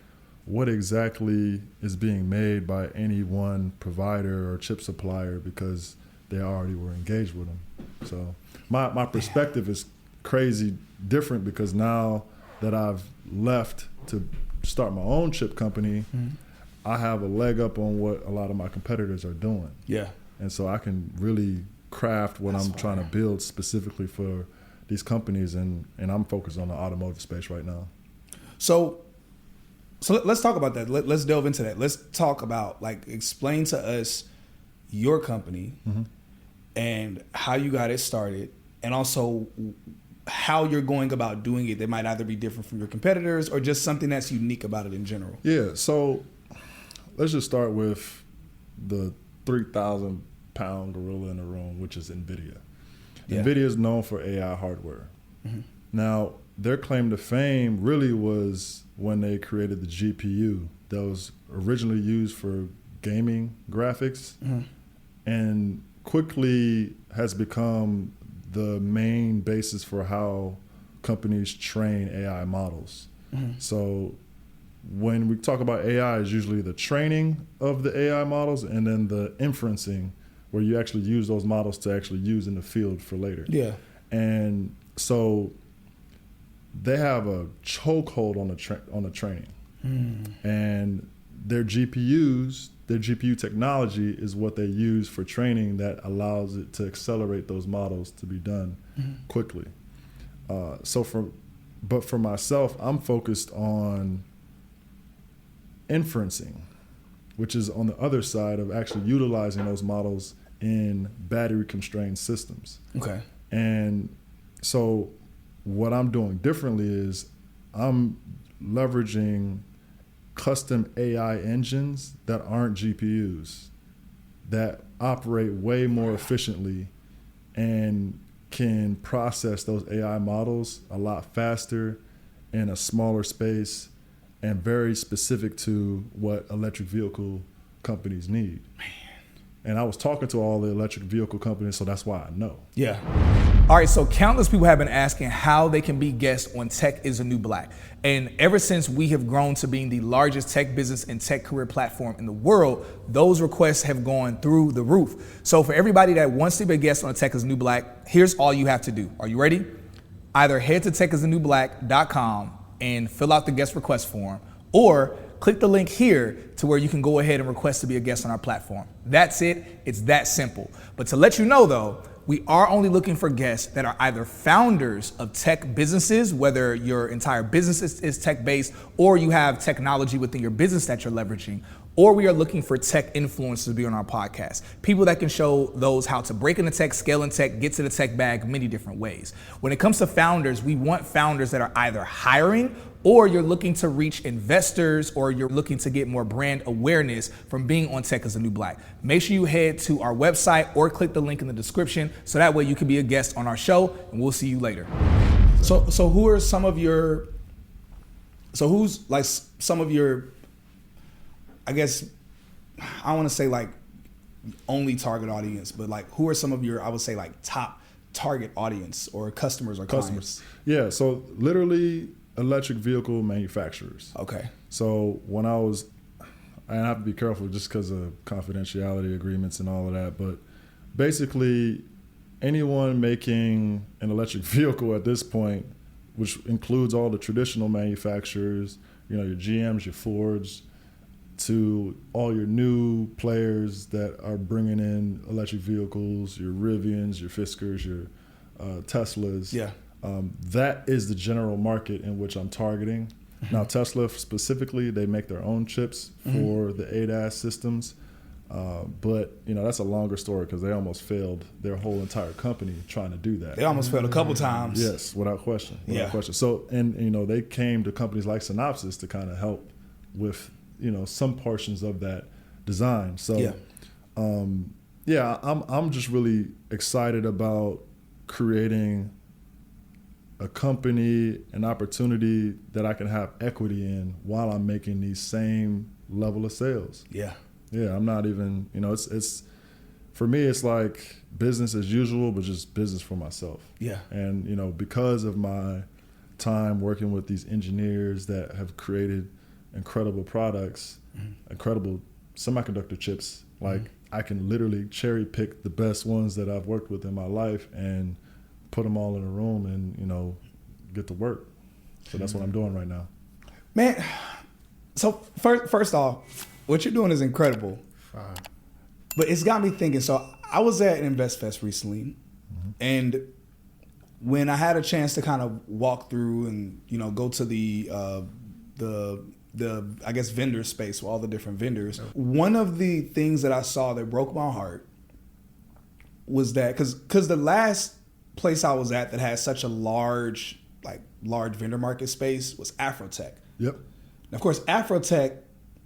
what exactly is being made by any one provider or chip supplier because they already were engaged with them. So my perspective is crazy different because now that I've left to start my own chip company, I have a leg up on what a lot of my competitors are doing. Yeah. And so I can really craft what I'm trying to build specifically for these companies, and I'm focused on the automotive space right now. So let's talk about that. Let's delve into that. Let's talk about, like, explain to us your company and how you got it started, and also how you're going about doing it that might either be different from your competitors or just something that's unique about it in general. Yeah, so let's just start with the 3,000-pound gorilla in the room, which is NVIDIA. Yeah. NVIDIA is known for AI hardware. Now, their claim to fame really was when they created the GPU that was originally used for gaming graphics and quickly has become the main basis for how companies train AI models. So when we talk about AI, it's usually the training of the AI models and then the inferencing, where you actually use those models to actually use in the field for later. Yeah. And so they have a chokehold on the training. And their GPUs, their GPU technology is what they use for training that allows it to accelerate those models to be done quickly. But for myself, I'm focused on inferencing, which is on the other side of actually utilizing those models in battery-constrained systems. Okay. And so what I'm doing differently is I'm leveraging custom AI engines that aren't GPUs, that operate way more efficiently and can process those AI models a lot faster in a smaller space and very specific to what electric vehicle companies need. And I was talking to all the electric vehicle companies, so that's why I know. Yeah. All right, so countless people have been asking how they can be guests on Tech is the New Black. And ever since we have grown to being the largest tech business and tech career platform in the world, those requests have gone through the roof. So for everybody that wants to be a guest on Tech is the New Black, here's all you have to do. Are you ready? Either head to techisthenewblack.com and fill out the guest request form, or click the link here to where you can go ahead and request to be a guest on our platform. That's it. It's that simple. But to let you know, though, we are only looking for guests that are either founders of tech businesses, whether your entire business is tech-based or you have technology within your business that you're leveraging, or we are looking for tech influencers to be on our podcast. People that can show those how to break into tech, scale in tech, get to the tech bag many different ways. When it comes to founders, we want founders that are either hiring or you're looking to reach investors or you're looking to get more brand awareness from being on Tech is the New Black. Make sure you head to our website or click the link in the description so that way you can be a guest on our show, and we'll see you later. So who are some of your, so who's like some of your, I guess, I want to say like only target audience, but like who are some of your, I would say like top target audience or customers or clients? Yeah, so literally electric vehicle manufacturers. Okay. So when I have to be careful just because of confidentiality agreements and all of that, but basically anyone making an electric vehicle at this point, which includes all the traditional manufacturers, you know, your GMs, your Fords, to all your new players that are bringing in electric vehicles, your Rivians, your Fiskars, your Teslas. Yeah. That is the general market in which I'm targeting. Now, Tesla specifically, they make their own chips for the ADAS systems. But, you know, that's a longer story because they almost failed their whole entire company trying to do that. They almost failed a couple times. Yes, without question. Yeah. Question. So, and, you know, they came to companies like Synopsys to kind of help with, you know, some portions of that design. So, I'm just really excited about creating a company, an opportunity that I can have equity in while I'm making these same level of sales. Yeah. Yeah, I'm not even, you know, it's for me, it's like business as usual, but just business for myself. Yeah. And, you know, because of my time working with these engineers that have created incredible products, incredible semiconductor chips, like I can literally cherry pick the best ones that I've worked with in my life and put them all in a room and, you know, get to work. So that's what I'm doing right now. Man, so first off, what you're doing is incredible. Fine. But it's got me thinking. So I was at InvestFest recently, and when I had a chance to kind of walk through and, you know, go to the I guess vendor space with all the different vendors, one of the things that I saw that broke my heart was that because the last place I was at that had such a large vendor market space was Afrotech. Yep. And of course, Afrotech,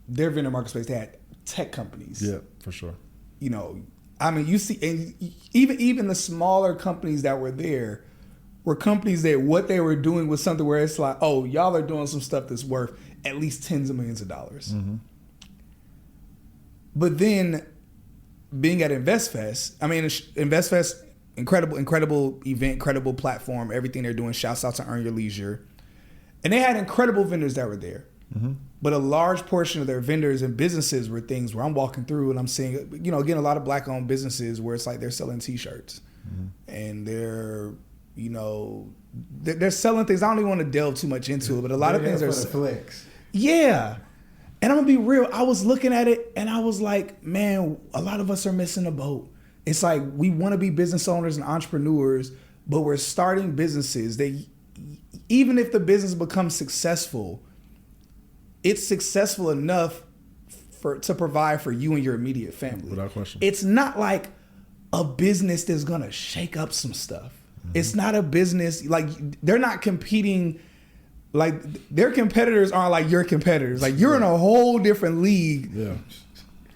their vendor market space, they had tech companies. Yeah, for sure. You know, I mean, you see, and even the smaller companies that were there were companies that what they were doing was something where it's like, oh, y'all are doing some stuff that's worth at least tens of millions of dollars. But then being at InvestFest, I mean, InvestFest, incredible event, incredible platform, everything they're doing. Shouts out to Earn Your Leisure. And they had incredible vendors that were there. But a large portion of their vendors and businesses were things where I'm walking through and I'm seeing, you know, again, a lot of black-owned businesses where it's like they're selling T-shirts. And they're, you know, they're selling things. I don't even want to delve too much into it, but a lot of things are... flex. Yeah. And I'm going to be real. I was looking at it and I was like, man, a lot of us are missing the boat. It's like we want to be business owners and entrepreneurs, but we're starting businesses. Even if the business becomes successful, it's successful enough to provide for you and your immediate family. Without question. It's not like a business that's going to shake up some stuff. It's not a business, like they're not competing, like their competitors aren't like your competitors. Like you're in a whole different league. Yeah.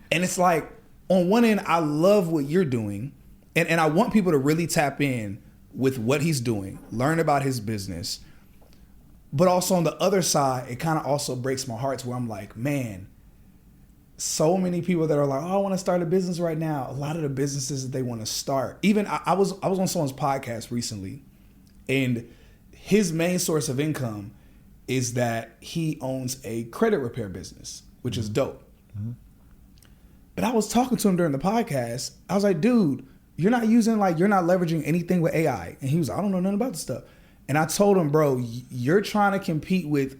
And it's like, on one end, I love what you're doing, and I want people to really tap in with what he's doing, learn about his business. But also on the other side, it kind of also breaks my heart to where I'm like, man, so many people that are like, oh, I want to start a business right now. A lot of the businesses that they want to start. Even I was on someone's podcast recently, and his main source of income is that he owns a credit repair business, which is dope. But I was talking to him during the podcast. I was like, dude, you're not leveraging anything with AI. And he was like, I don't know nothing about this stuff. And I told him, bro, you're trying to compete with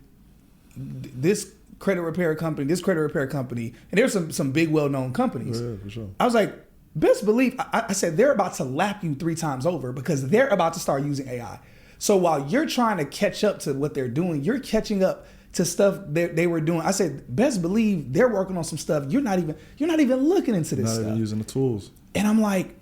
this credit repair company, and there's some big well-known companies. Yeah, for sure. I was like, best believe, I said, they're about to lap you 3 times over because they're about to start using AI. So while you're trying to catch up to what they're doing, you're catching up to stuff that they were doing. I said, best believe they're working on some stuff. You're not even looking into this Not stuff. even using the tools. And I'm like,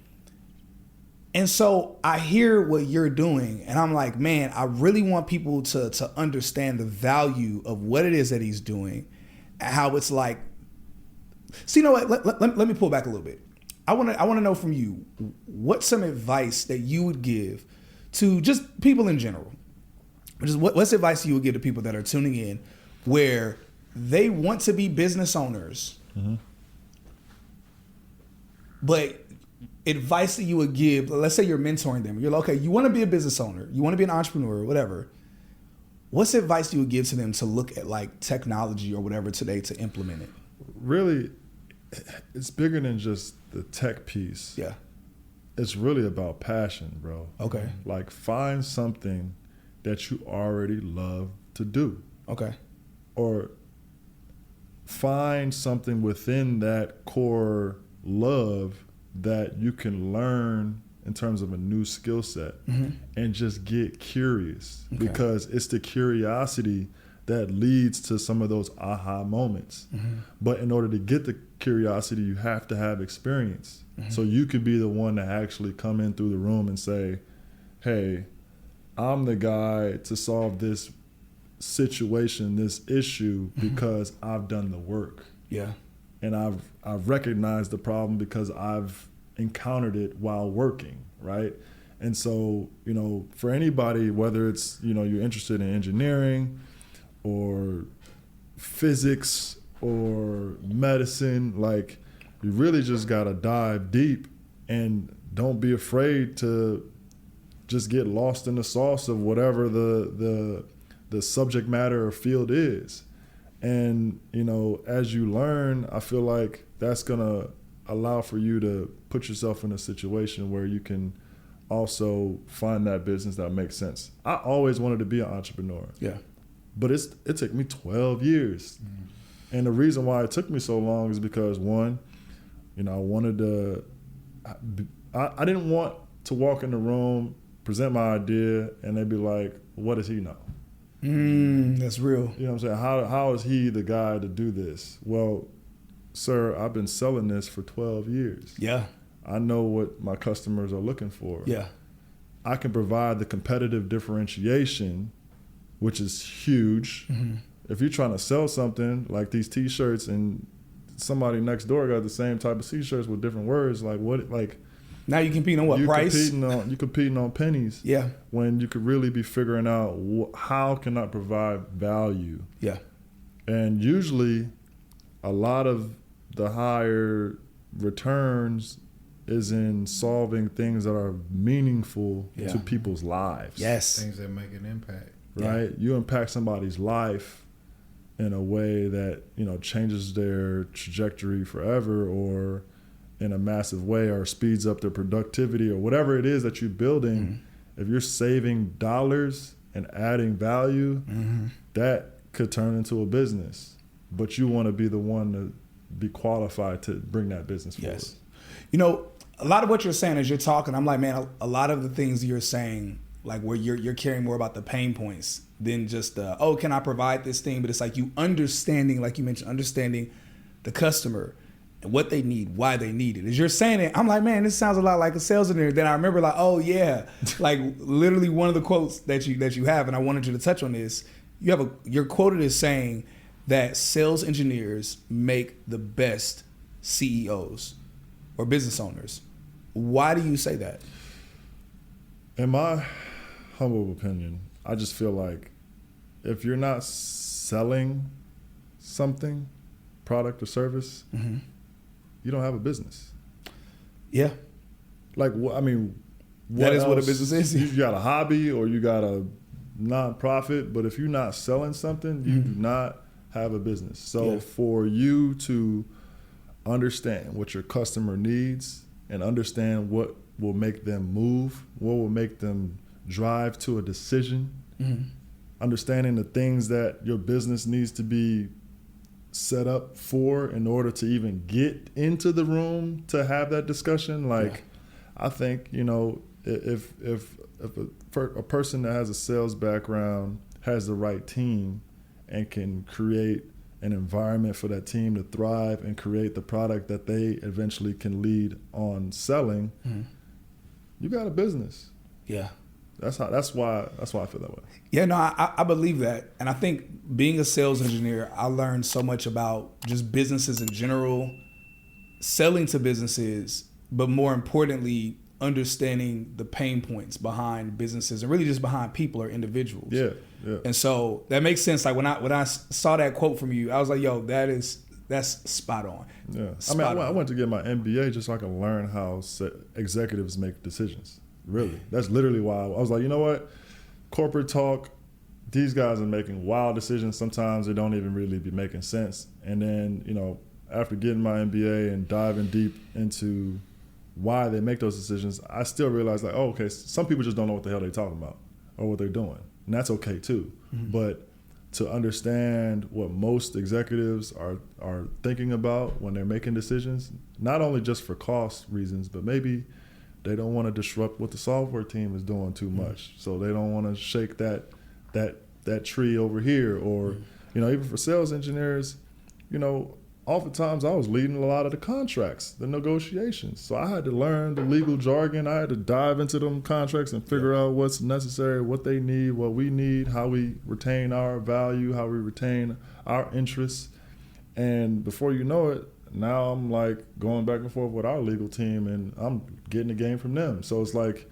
and so I hear what you're doing, and I'm like, man, I really want people to understand the value of what it is that he's doing, and how it's like. So you know what? Let me pull back a little bit. I want to know from you, what's some advice that you would give to just people in general? Just what's advice you would give to people that are tuning in, where they want to be business owners, but advice that you would give, let's say you're mentoring them. You're like, okay, you want to be a business owner, you want to be an entrepreneur, whatever. What's advice you would give to them to look at like technology or whatever today to implement it? Really, it's bigger than just the tech piece. Yeah. It's really about passion, bro. Okay. Like, find something that you already love to do. Okay. Or find something within that core love that you can learn in terms of a new skill set, and just get curious, because it's the curiosity that leads to some of those aha moments. But in order to get the curiosity, you have to have experience. So you could be the one to actually come in through the room and say, hey, I'm the guy to solve this situation, this issue, because I've done the work. Yeah. And I've recognized the problem because I've encountered it while working, right? And so, you know, for anybody, whether it's, you know, you're interested in engineering or physics or medicine, like, you really just gotta dive deep, and don't be afraid to just get lost in the sauce of whatever the subject matter or field is. And, you know, as you learn, I feel like that's gonna allow for you to put yourself in a situation where you can also find that business that makes sense. I always wanted to be an entrepreneur. Yeah. But it took me 12 years. And the reason why it took me so long is because, one, you know, I didn't want to walk in the room, present my idea, and they'd be like, what does he know? That's real. You know what I'm saying? How is he the guy to do this? Well, sir, I've been selling this for 12 years. Yeah. I know what my customers are looking for. Yeah. I can provide the competitive differentiation, which is huge. If you're trying to sell something like these T-shirts and somebody next door got the same type of T-shirts with different words, like what, like now you competing on what price? You're competing on pennies. Yeah. When you could really be figuring out how can I provide value. Yeah. And usually, a lot of the higher returns is in solving things that are meaningful to people's lives. Yes. Things that make an impact. Right? Yeah. You impact somebody's life in a way that, you know, changes their trajectory forever, or in a massive way, or speeds up their productivity, or whatever it is that you're building. If you're saving dollars and adding value, that could turn into a business. But you want to be the one to be qualified to bring that business forward. Yes. You know, a lot of what you're saying as you're talking, I'm like, man, a lot of the things you're saying, like where you're caring more about the pain points than just oh, can I provide this thing? But it's like you understanding, like you mentioned, understanding the customer and what they need, why they need it. As you're saying it, I'm like, man, this sounds a lot like a sales engineer. Then I remember, like, oh yeah, like literally one of the quotes that you have, and I wanted you to touch on this. You're quoted as saying that sales engineers make the best CEOs or business owners. Why do you say that? In my humble opinion, I just feel like if you're not selling something, product or service, you don't have a business. Yeah. Like, I mean, that is what a business is. You got a hobby or you got a nonprofit, but if you're not selling something, you do not have a business. So for you to understand what your customer needs and understand what will make them move, what will make them drive to a decision, understanding the things that your business needs to be set up for in order to even get into the room to have that discussion. Like, I think, you know, if a a person that has a sales background has the right team and can create an environment for that team to thrive and create the product that they eventually can lead on selling, you got a business. Yeah. That's why I feel that way. Yeah, no, I believe that. And I think being a sales engineer, I learned so much about just businesses in general, selling to businesses, but more importantly, understanding the pain points behind businesses and really just behind people or individuals. Yeah. And so that makes sense. Like when I saw that quote from you, I was like, yo, that's spot on. Yeah. Spot I on. went to get my MBA just so I can learn how executives make decisions. Really. That's literally why I was like, you know what? Corporate talk, these guys are making wild decisions. Sometimes they don't even really be making sense. And then, you know, after getting my MBA and diving deep into why they make those decisions, I still realize like, oh, okay, some people just don't know what the hell they're talking about or what they're doing. And that's okay too. But to understand what most executives are thinking about when they're making decisions, not only just for cost reasons, but maybe they don't want to disrupt what the software team is doing too much. So they don't want to shake that tree over here. Or, you know, even for sales engineers, you know, oftentimes I was leading a lot of the contracts, the negotiations. So I had to learn the legal jargon. I had to dive into them contracts and figure out what's necessary, what they need, what we need, how we retain our value, how we retain our interests. And before you know it, now I'm like going back and forth with our legal team and I'm getting the game from them. So it's like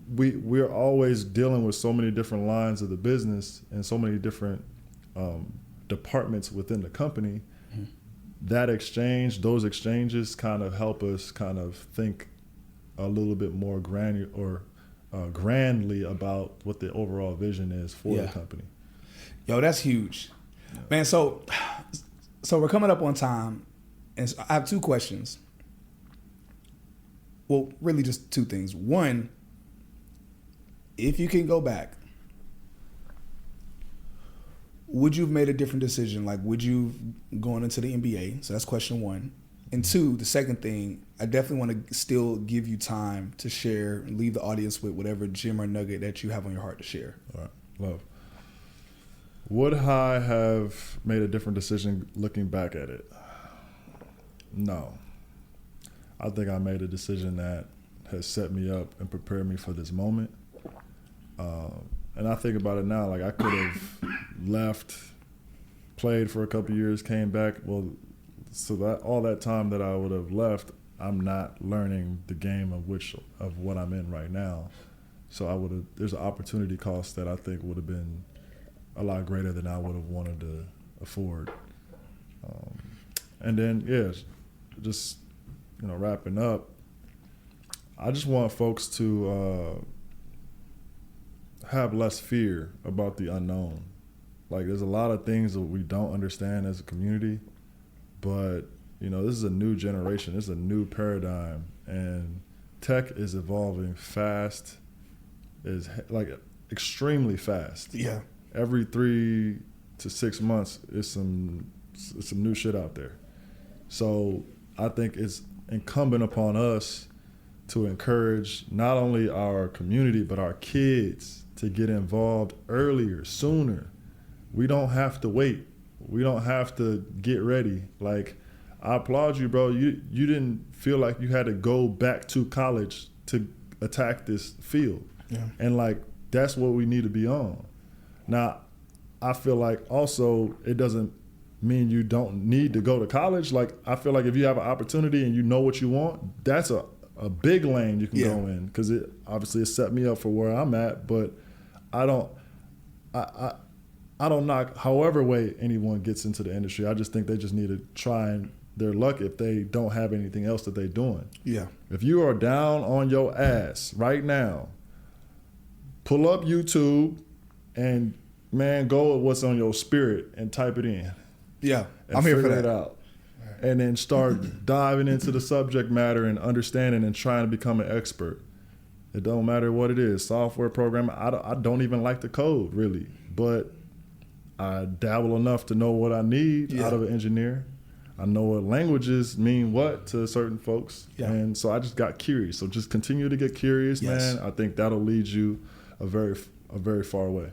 we're always dealing with so many different lines of the business and so many different departments within the company. That exchange, those exchanges kind of help us kind of think a little bit more grandly about what the overall vision is for the company. Yo, that's huge. Yeah. Man, so we're coming up on time, and so I have two questions. Well, really just two things. One, if you can go back, would you have made a different decision? Like, would you going into the NBA? So that's question one. And two, the second thing, I definitely want to still give you time to share and leave the audience with whatever gem or nugget that you have on your heart to share. All right, love. Would I have made a different decision looking back at it? No. I think I made a decision that has set me up and prepared me for this moment. And I think about it now, like I could have left, played for a couple of years, came back. Well, so that all that time that I would have left, I'm not learning the game of what I'm in right now. So there's an opportunity cost that I think would have been a lot greater than I would have wanted to afford. And then, just, you know, wrapping up, I just want folks to have less fear about the unknown. Like, there's a lot of things that we don't understand as a community, but, you know, this is a new generation. This is a new paradigm, and tech is evolving fast, is like extremely fast. Yeah. Every 3 to 6 months is some new shit out there. So I think it's incumbent upon us to encourage not only our community, but our kids to get involved earlier, sooner. We don't have to wait. We don't have to get ready. Like, I applaud you, bro. You didn't feel like you had to go back to college to attack this field. Yeah. And like, that's what we need to be on. Now, I feel like also it doesn't mean you don't need to go to college. Like, I feel like if you have an opportunity and you know what you want, that's a big lane you can go in, because it obviously set me up for where I'm at. But I don't knock however way anyone gets into the industry. I just think they just need to try their luck if they don't have anything else that they're doing. Yeah. If you are down on your ass right now, pull up YouTube and, man, go with what's on your spirit and type it in. Yeah, I'm here for that. Figure it out. And then start diving into the subject matter and understanding and trying to become an expert. It don't matter what it is, software programming. I don't even like the code, really, but I dabble enough to know what I need out of an engineer. I know what languages mean what to certain folks. Yeah. And so I just got curious. So just continue to get curious, Yes. man. I think that'll lead you a very far way.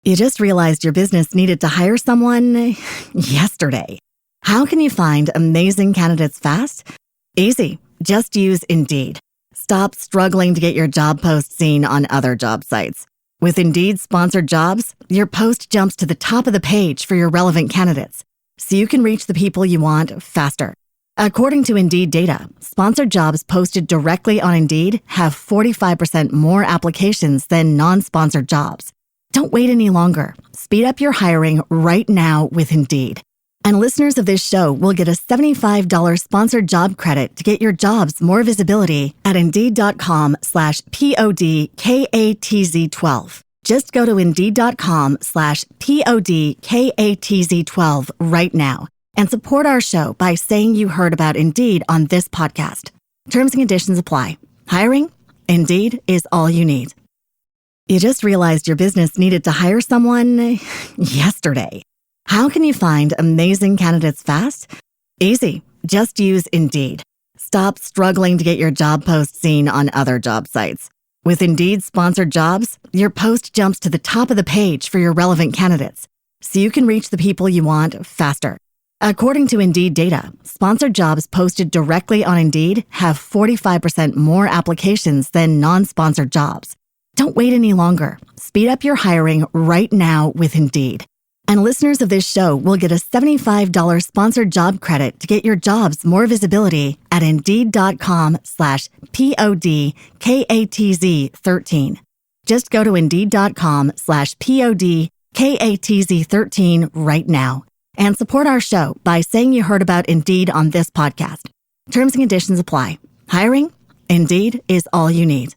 You just realized your business needed to hire someone yesterday. How can you find amazing candidates fast? Easy. Just use Indeed. Stop struggling to get your job post seen on other job sites. With Indeed sponsored jobs, your post jumps to the top of the page for your relevant candidates, so you can reach the people you want faster. According to Indeed data, sponsored jobs posted directly on Indeed have 45% more applications than non-sponsored jobs. Don't wait any longer. Speed up your hiring right now with Indeed. And listeners of this show will get a $75 sponsored job credit to get your jobs more visibility at Indeed.com/PODKATZ12. Just go to Indeed.com/PODKATZ12 right now and support our show by saying you heard about Indeed on this podcast. Terms and conditions apply. Hiring? Indeed is all you need. You just realized your business needed to hire someone yesterday. How can you find amazing candidates fast? Easy. Just use Indeed. Stop struggling to get your job post seen on other job sites. With Indeed sponsored jobs, your post jumps to the top of the page for your relevant candidates, so you can reach the people you want faster. According to Indeed data, sponsored jobs posted directly on Indeed have 45% more applications than non-sponsored jobs. Don't wait any longer. Speed up your hiring right now with Indeed. And listeners of this show will get a $75 sponsored job credit to get your jobs more visibility at Indeed.com/PODKATZ13. Just go to Indeed.com/PODKATZ13 right now and support our show by saying you heard about Indeed on this podcast. Terms and conditions apply. Hiring? Indeed is all you need.